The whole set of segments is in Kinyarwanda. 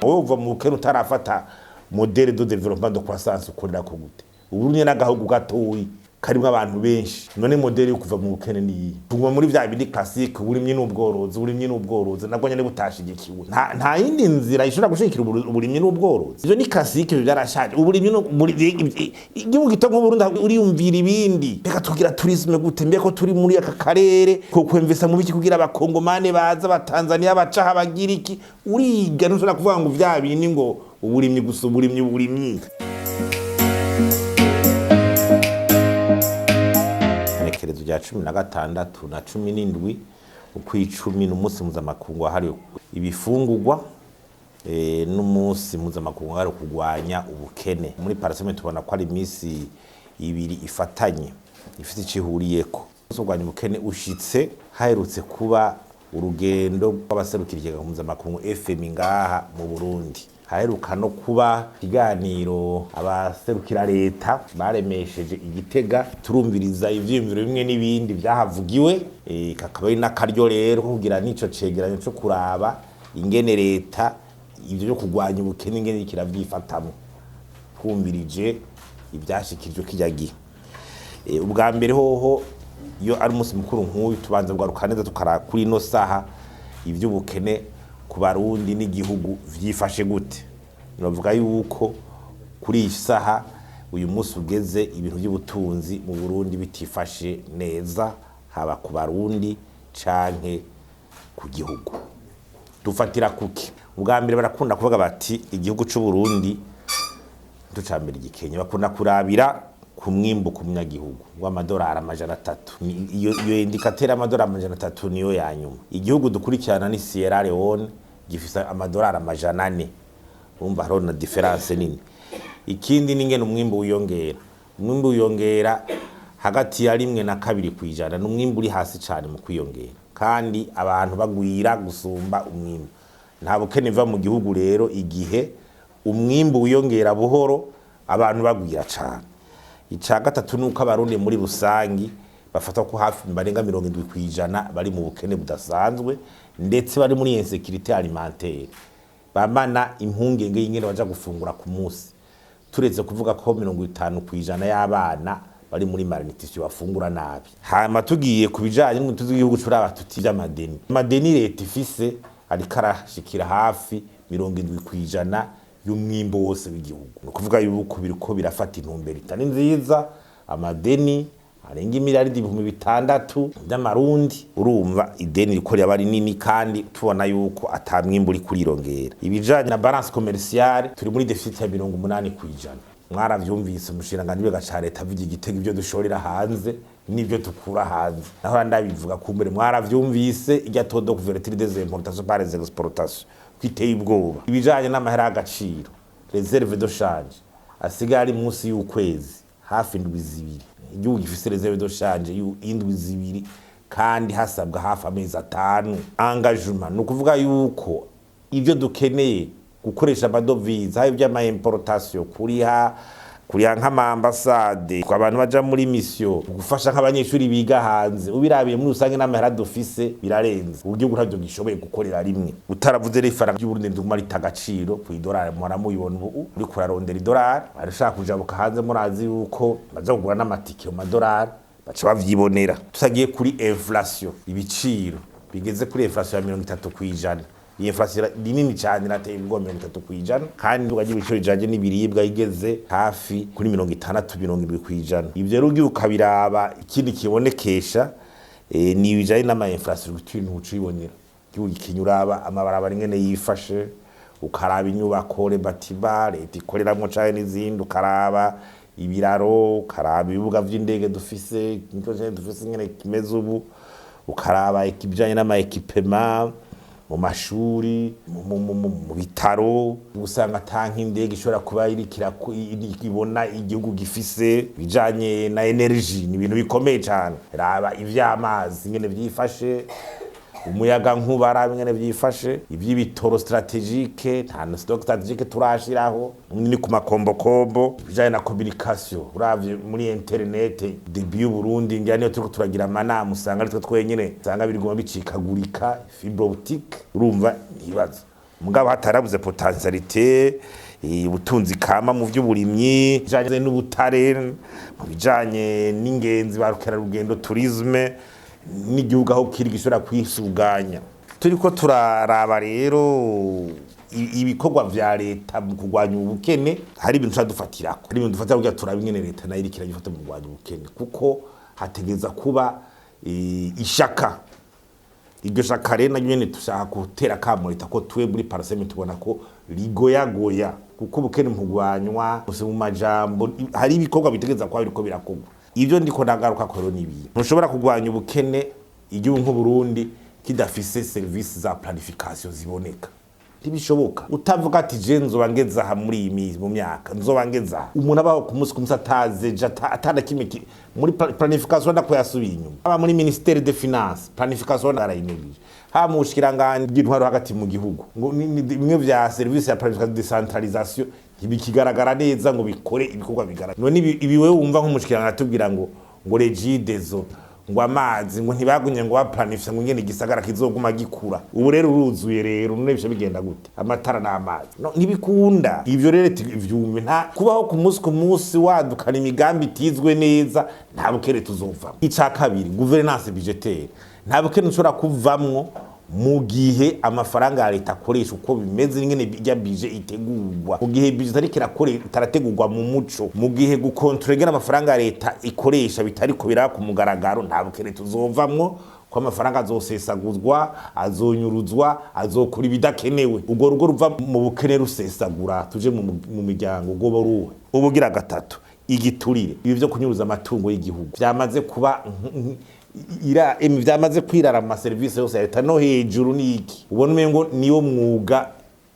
wowe uva mu bukene utarafata modèle de développement de croissance ukorera ko gute uburundi n'agahugu gatoyi karimwe abantu benshi none modèle yo kuva mu bukene ni tuguma muri vya bindi classique uburimye n'ubworozi nabwo nyene butashigikiwe nta yindi nzira ishobora gushikira uburimye n'ubworozi ivyo ni classique byarashaje uburimye igihugu gitongo Burundi uriyumvira ibindi reka tugira tourisme gute mbe ko turi muri aka karere ko kwemvesa mu biki kugira abakongomane baza batanzania bacaha bagiriki uriga ntushobora kuvuga ngo vya bindi ngo uburimye gusa uburimye Kerezo rya 16 na 17 ukwicumi n'umunsi mpuzamakungu wahariwe ibifungurwa n'umunsi mpuzamakungu wahariwe kugwanya ubukene muri paraseme tubona ko ari iminsi ibiri ifatanye ifite icihuriyeko kugwanya ubukene ushitse haherutse kuba urugendo rw'abaserukira ikigega mpuzamakungu FM ngaha mu Burundi haheruka no kuba ikiganiro abaserukira leta baremesheje igitega turumviriza ivyiyumviro bimwe n'ibindi byahavugiwe kakaba ari nakaryo rero kugira nico cegeranyo cyo kuraba ingene leta ivyo byo kugwanya ubukene ingene kiravyifatamo twumvirije ibyashikijwe kijyagiye ubwa mbere hoho iyo ari umunsi mukuru nk'uyu tubanza bwa neza tukara kuri no saha ivy'ubukene ku Barundi n'igihugu vyifashe gute novuga yuko kuri isaha uyu munsi ugeze ibintu by'ubutunzi mu Burundi bitifashe neza haba ku Barundi canke ku gihugu dufatira kuki ubwa mbere barakunda kuvuga bati igihugu c'u Burundi ducambira igikenya bakunda kurabira ku mwimbo ku munyagihugu w'amadolari 300 iyo indikateur amadolari 300 niyo yanyuma igihugu dukurikirana ni Sierra Leone gifisa amadolari 400 umva haro na difference nini ikindi ningene umwimbo uyongera hagati ya 1 na 2 kwijana n'umwimbo uri hasi cyane mu kwiyongera kandi abantu bagwira gusumba umwimbo nta bukene va mu gihugu rero igihe umwimbo uyongera buhoro abantu bagwira cyane ica gatatu nuko Abarundi muri rusangi bafata ko hafi barenga 70 kwijana bari mu bukene budasanzwe ndetse bari muri insécurité alimentaire bamana impungenge y'ingene baja gufungura ku munsi turetse kuvuga ko 50 kwijana y'abana bari muri malnutrition bafungura nabi hama tugiye kubijanye n'umutuzi w'igihugu curaba tuti amadeni leta ifise ari karashikira hafi 70 kwijana y'umwimbo wose w'igihugu no kuvuga yuko biriko birafata intumbero itani nziza amadeni arenga miliyaridi 600 by'amarundi urumva ideni rikora yabari nini kandi tubona yuko atamwimbo uri kurirongera ibijanye na balance commerciale turi muri deficit ya 80 kwijana mwaravyumvise umushiranganje w'agaca leta avuga igitego ibyo dushorera hanze nibyo tukura hanze naho ndabivuga kumbere mwaravyumvise irya todo couverture des importations par les exportations kwiteye ubwoba ibijanye n'amahera y'agaciro reserve de change asigari munsi y'ukwezi hafi indwi zibiri igihugu gifise reserve de change y'indwi zibiri kandi hasabwa hafi amezi 5 engagement no kuvuga yuko ivyo dukeneye gukoresha amadovize hayo by'ama importation kuriha nk'ama ambassade kwa abantu baja muri mission gufasha nk'abanyeshuri biga hanze ubirabiye muri usange n'amahera dufise birarenze uburyo bw'uravyo gishoboye gukorera rimwe utaravuze refaranga y'Uburundi nduma ritagaciro ku idolari mwana muyibona ubu uri kurarondera idolari arashaka kujabuka hanze murazi yuko baza kugura n'amatike mu madolari baca bavyibonera tusagiye kuri inflation ibiciro bigeze kuri inflation ya 30 kwijana iyi inflation nini cyane nateye ubwo 30 kwijana kandi ugaje ibiciro jaje n'ibiribwa igeze hafi kuri 60-70 kwijana ivyo rugi ukabiraba ikindi kibonekesha ni bijanye n'ama infrastructure ntucibonera gihugu kinyuraba amabarabara ingene yifashe ukaraba inyubako le batibare itikoreramo cyane n'izindi ukaraba ibiraro ukaraba ibibuga vy'indege dufise ingene kimeze ubu ukaraba ikibijanye n'ama equipement mu mashuri mu bitaro usanga tanki indege ishobora kuba irikira ibona igihugu gifise bijanye na energy ni ibintu bikomeye cyane raba ivy'amazi ingene vyifashe umuyaga nk'ubara ingene vyifashe ivy'ibitoro strategique nta stock strategique turashiraho ni ku makombokombo bijanye na communication uravye muri internet debut y'u Burundi ngane turiko turagira amanama usanga ari twe twenyene usanga birigoma bicikagurika fibre optique urumva ntibaza mugabo hatarabuze potentialité ubutunzi kama mu by'uburimyi bijanye n'ubutare mu bijanye n'ingenzi barukera rugendo tourisme n'igihugu aho kiri gishobora kwisuganya. Turiko turaraba rero ibikorwa vya leta mu kurwanya ubukene, hari ibintu dufatirako, hari ibintu dufatira kugira turabe ingene leta nayo irikira gifata mu kurwanya ubukene, kuko hategeza kuba ishaka. Iryo shaka rero na nyene tushaka gutera kamo leta ko tuwe muri paraseme tubona ko rigoyagoya, kuko ubukene mpugwanywa mu majambo, hari ibikorwa bitegeza kwa biriko birakogwa. Ivyo ndiko ndagaruka ko rero nibi ntushobora kurwanya ubukene igihugu nk'u Burundi kidafise service za planification ziboneka. Ntibishoboka utavuga ati je nzoba ngeza ha muri iyi mu myaka nzoba ngeza umuntu abaho ku munsi kumsataze atana kimwe muri planification ndako yasubiye inyuma. Aba muri ministère des finances planification arayinegije, ha mu bushikiranganje bw'intwaro hagati mu gihugu ngo bimwe vya service ya planification decentralisation ntibikigaragara neza ngo bikore ibikorwa bigaragara. None ibi wewe wumva nk'umushikiranganje atubwira ngo regidezo ngo amazi ngo ntibagunye ngo baplanifya ngo ngene gisagara kizoguma gikura. Ubu rero uruzuye rero none bisha bigenda gute? Amatara n'amazi no ntibikunda ivyo rero ivyume nta kubaho ku munsi wadukana imigambi itizwe neza nta bukere tuzova. Ica kabiri gouvernance budgetaire nta bukere nshobora kuvamwo mu gihe amafaranga ya leta akoresha uko bimeze ngene bijya bije itegurwa, mu gihe bije tarategurwa mu muco, mu gihe gukontrolera amafaranga ya leta ikoresha bitariko biraba ku mugaragaro nta bukere tuzovamwo, ko amafaranga azosesaguzwa azonyuruzwa azokura ibidakenewe. Ubwo rugo ruva mu bukene rusesagura tuje mu miryango ubwo boruwe. Ubugira gatatu igiturire, ibi byo kunyuruza amatungo y'igihugu byamaze kuba vyamaze kwirara mu service yose ya leta no hejuru niki. Ubona umengo niyo mwuga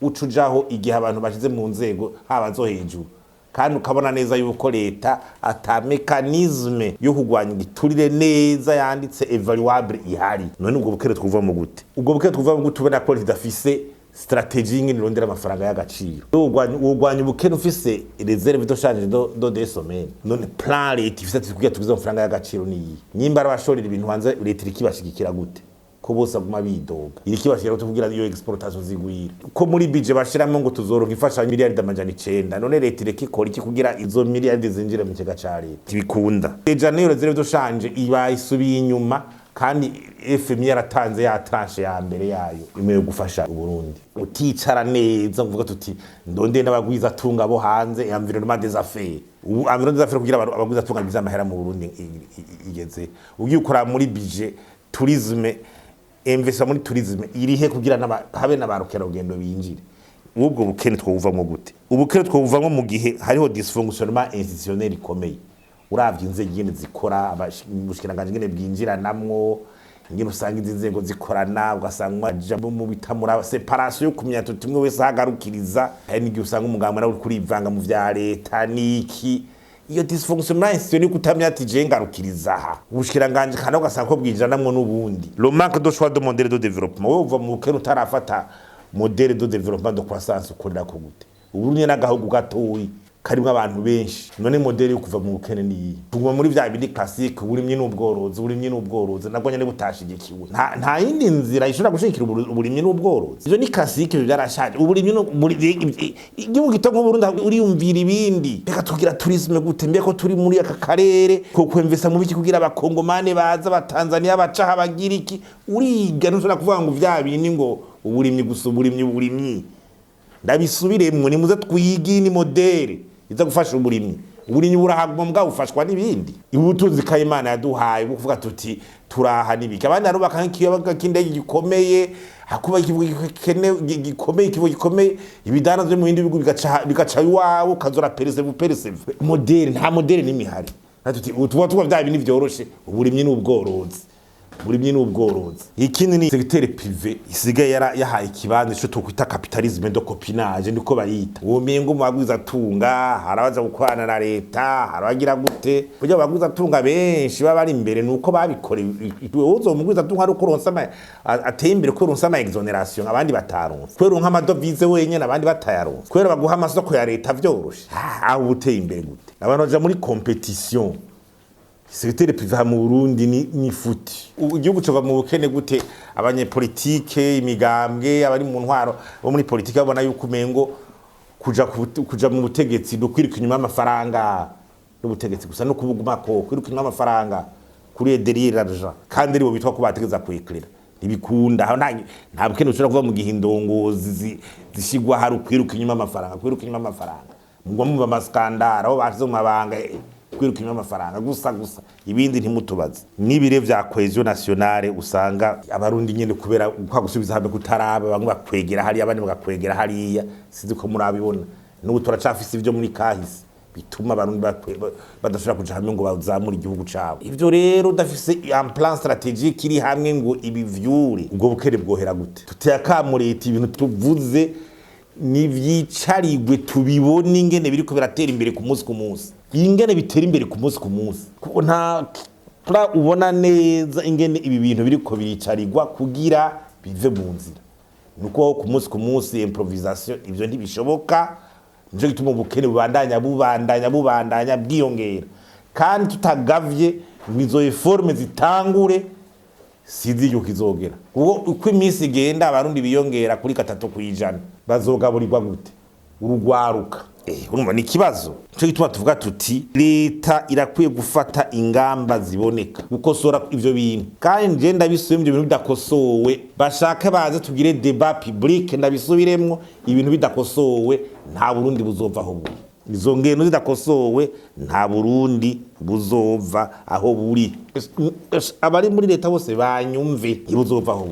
ucujaho igihe abantu bashize mu nzego haba zo hejuru, kandi ukabona neza yuko leta ata mechanisme yo kugwanya igiturire neza yanditse evaluable ihari. None ubwo bukere twuva mu gute? Ubwo bukere twuva mu gute ubona ko lidafise strategie ngene rondera amafaranga y'agaciro. Ugwanya ubukene ufise reserve de change do des semaines. None plan leta ifise tukugira tugize amafaranga y'agaciro niyi. Nyimba abashorera ibintu hanze leta irikibashigikira gute? Ko bose aguma bidoga. Irikibashira tuvugira iyo exportation zigwira. Ko muri budget bashiramo ngo tuzoronka ifasha miliyari amajana 9. None leta irikikora iki kugira izo miliyari zinjire mu kigega ca leta? Tibikunda. Ejanero reserve de change iba isubiye inyuma, kandi FMI yaratanze ya tranche ya mbere yayo imwe yo gufasha Burundi. Uticara neza mvuga tuti ndonde n'abagwiza tunga bo hanze environnement des affaires. Environnement des affaires kugira abagwiza tunga biza amahera mu Burundi igeze. Ugiye ukora muri budget tourisme, investa muri tourisme irihe kugira habe n'abarukera rugendo binjire. Ubwo bukene twuvamwo gute? Ubukene twuvamwo mu gihe hariho dysfonctionnement institutionnel ikomeye. Uravye inzego ngene zikora abushikiranganje ngene bwinjiranamwo, ngene usanga inzego zikorana, ugasanga mu bitamura separation yo kumya tutimwe wese hagarukiriza, hari n'igihe usanga umugambwe nawe kuri ivanga mu vya leta niki. Iyo dysfonctionnement institutionnel kutamya ati je ngarukiriza aha ubushikiranganje kandi ugasanga ko bwinjiranamwo n'ubundi. Le manque de choix de modèle de développement, wowe uva mu bukene utarafata modèle de développement de croissance ukorera ko gute? Uburundi n'agahugu gatoyi karimwe abantu benshi. None modeli yo kuva mu bukene ni tuguma muri vya bindi classique uburimye n'ubworozi nabwo nyene butashigikiwe. Nta yindi nzira ishobora gushikira uburimye n'ubworozi. Ivyo ni classique byarashaje. Uburimye igihugu gitongo Burundi uriyumvira ibindi. Reka tugira tourisme gute mbe ko turi muri aka karere ko kwemvesa mu biki kugira abakongomane baza batanzania baca habagiriki uriga ntushobora kuvuga ngo vya bindi ngo uburimye gusa uburimye ndabisubiremwe nimuze twigi ni modeli iza gufasha uburimyi burahagwa mbwa ufashwa n'ibindi. Ubutunzi kayimana yaduhaye bukuvuga tuti turaha nibiki abandi arubaka nk'ikiyabaga kindege gikomeye hakuba ikivugo gikomeye ibidana byo mu bindi bigo bigaca iwawe ukazora perese modeli. Nta modeli n'imihari tuti tuba bya bintu byoroshe uburimyi n'ubworozi. Ikindi ni secteur privé isigaye yahaye ikibanza cyo tukwita capitalisme de copinage ndiko bayita. Uwo mengo mu bagwiza tunga harabaza gukorana na leta harabagira gute kujya bagwiza tunga benshi baba ari imbere nuko babikore. Uzo mugwiza tunga ari kuronsa ateye imbere ko ronsa ama exoneration abandi bataronsa kwero nk'amadovize wenyene abandi batayaronsa kwero baguha amasoko ya leta vyoroshe. Aho uteye imbere gute abantu baja muri competition secteur privé mu Burundi ni futi. Igihugu cova mu bukene gute? Abanyepolitike, imigambwe, abari mu ntwaro bo muri politique babona yuko umengo kuja mu butegetsi no kwiruka inyuma y'amafaranga n'ubutegetsi gusa no kubugumako kwiruka inyuma y'amafaranga kuri derrière l'argent kandi aribo bitwa ko bategeza kwikirira ntibikunda aho nta bukene ushobora kuva mu gihindongozi zishigwa hari kwiruka inyuma y'amafaranga mugwa mu bamaskandara aho bashize mu mabanga kwiruka inyuma y'amafaranga gusa ibindi ntimutubaze n'ibire vya cohesion nationale usanga abarundi nyene kubera kwa gusubiza hamwe kutaraba bamwe bakwegera hari abandi bagakwegera hariya sizi ko murabibona n'ubu turacafise ivyo muri kahise bituma abarundi badashobora kuja hamwe ngo bazamura igihugu cabo. Ivyo rero dafise un plan stratégique iri hamwe ngo ibivyure ubwo bukere bwohera gute? Tutayakamureta ibintu tuvuze nivyicarigwe tubibone ingene biriko biratera imbere ku munsi ingene bitera imbere ku munsi kuko nta ubona neza ingene ibi bintu biriko biricarigwa kugira bive mu nzira nuko ku munsi improvisation ivyo ntibishoboka. Nje gituma ubukene bubandanya bwiyongera kandi tutagavye mizo reforme zitangure sizi yuko izogera uko iminsi igenda abarundi biyongera kuri 3% bazogaburirwa gute urugwaruka urumva ni kibazo cyo gituma tuvuga tuti leta irakwiye gufata ingamba ziboneka gukosora ivyo bintu kandi nje ndabisubiye ibyo bintu bidakosowe bashaka baze tugire débat public ndabisubiremwo ibintu bidakosowe nta Burundi buzova aho buri izo ngeno zidakosowe nta Burundi buzova aho buri abari muri leta bose banyumve ibuzova aho